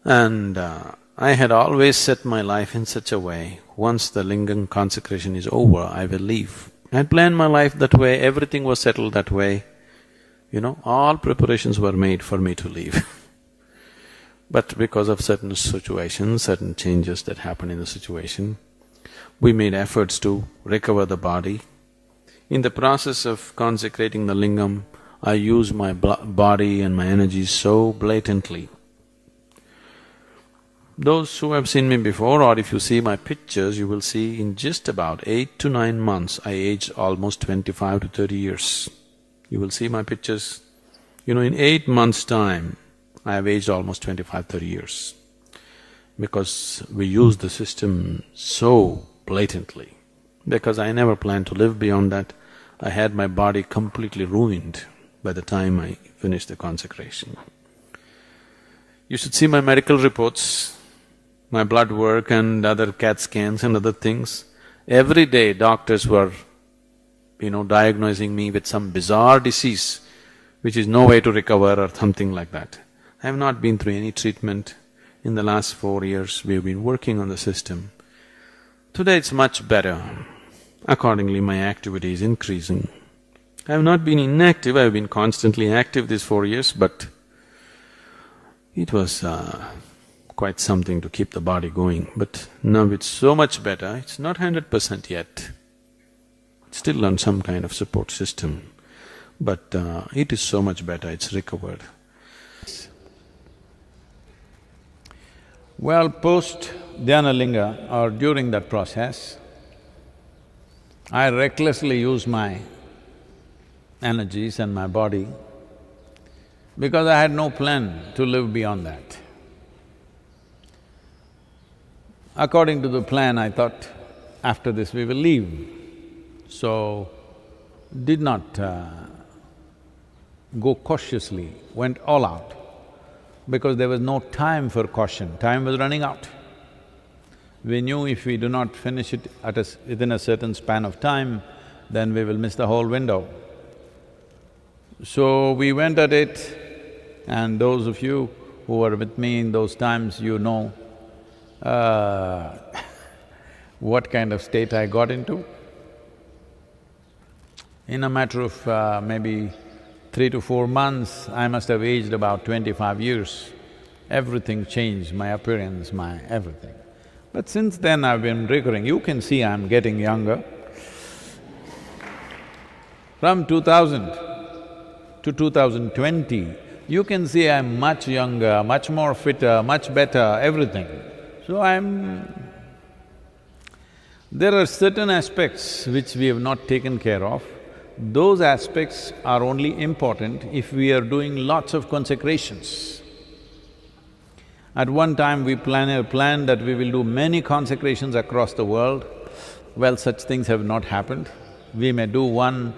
And I had always set my life in such a way, once the lingam consecration is over, I will leave. I had planned my life that way, everything was settled that way, all preparations were made for me to leave. But because of certain situations, certain changes that happened in the situation, we made efforts to recover the body. In the process of consecrating the lingam, I used my body and my energy so blatantly. Those who have seen me before, or if you see my pictures, you will see in just about 8 to 9 months, I aged almost 25 to 30 years. You will see my pictures. In 8 months' time, I have aged almost 25, 30 years. Because we use the system so blatantly. Because I never planned to live beyond that, I had my body completely ruined by the time I finished the consecration. You should see my medical reports, my blood work and other CAT scans and other things. Every day doctors were, diagnosing me with some bizarre disease which is no way to recover or something like that. I have not been through any treatment. In the last 4 years, we have been working on the system. Today it's much better. Accordingly, my activity is increasing. I have not been inactive, I have been constantly active these 4 years, but it was quite something to keep the body going. But now it's so much better, it's not 100% yet. It's still on some kind of support system, but it is so much better, it's recovered. Well, post Dhyanlinga or during that process, I recklessly used my energies and my body because I had no plan to live beyond that. According to the plan, I thought, after this we will leave. So, did not go cautiously, went all out, because there was no time for caution, time was running out. We knew if we do not finish it within a certain span of time, then we will miss the whole window. So we went at it, and those of you who were with me in those times, you know what kind of state I got into. In a matter of maybe 3 to 4 months, I must have aged about 25 years. Everything changed, my appearance, my everything. But since then I've been recurring. You can see I'm getting younger. From 2000 to 2020, you can see I'm much younger, much more fitter, much better, everything. So there are certain aspects which we have not taken care of. Those aspects are only important if we are doing lots of consecrations. At one time we planned that we will do many consecrations across the world. Well, such things have not happened. We may do one,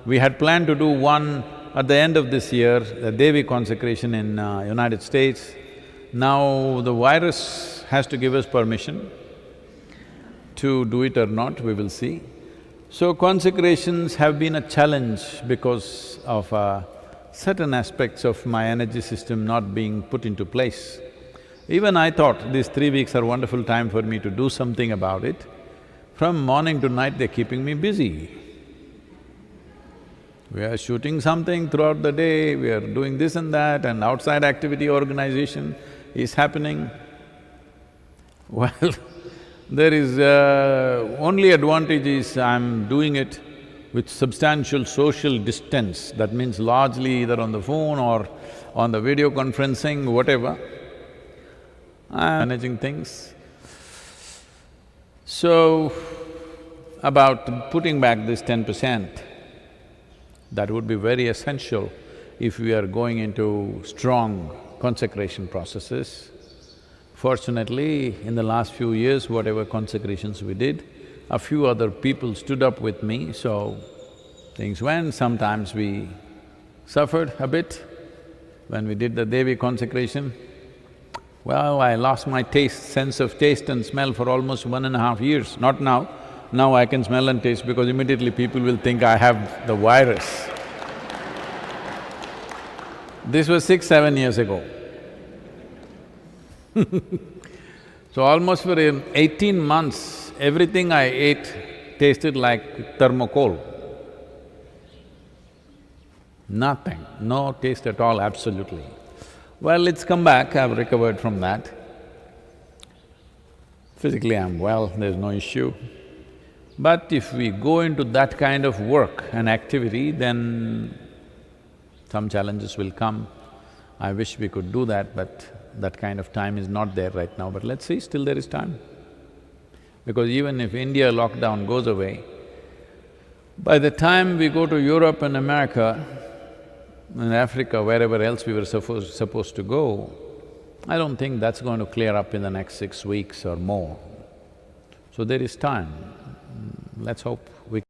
we had planned to do one at the end of this year, the Devi consecration in United States. Now the virus has to give us permission to do it or not, we will see. So consecrations have been a challenge because of certain aspects of my energy system not being put into place. Even I thought these 3 weeks are a wonderful time for me to do something about it. From morning to night, they're keeping me busy. We are shooting something throughout the day, we are doing this and that, and outside activity organization is happening. Well, there is only advantage is I'm doing it with substantial social distance. That means largely either on the phone or on the video conferencing, whatever. I'm managing things. So, about putting back this 10%, that would be very essential if we are going into strong consecration processes. Fortunately, in the last few years, whatever consecrations we did, a few other people stood up with me, so things went. Sometimes we suffered a bit. When we did the Devi consecration, well, I lost my sense of taste and smell for almost 1.5 years. Not now. Now I can smell and taste because immediately people will think I have the virus. This was 6, 7 years ago. So almost for 18 months, everything I ate tasted like thermocol. Nothing, no taste at all, absolutely. Well, it's come back, I've recovered from that. Physically I'm well, there's no issue. But if we go into that kind of work and activity, then some challenges will come. I wish we could do that, but that kind of time is not there right now. But let's see, still there is time. Because even if India lockdown goes away, by the time we go to Europe and America and Africa, wherever else we were supposed to go, I don't think that's going to clear up in the next 6 weeks or more. So there is time. Let's hope we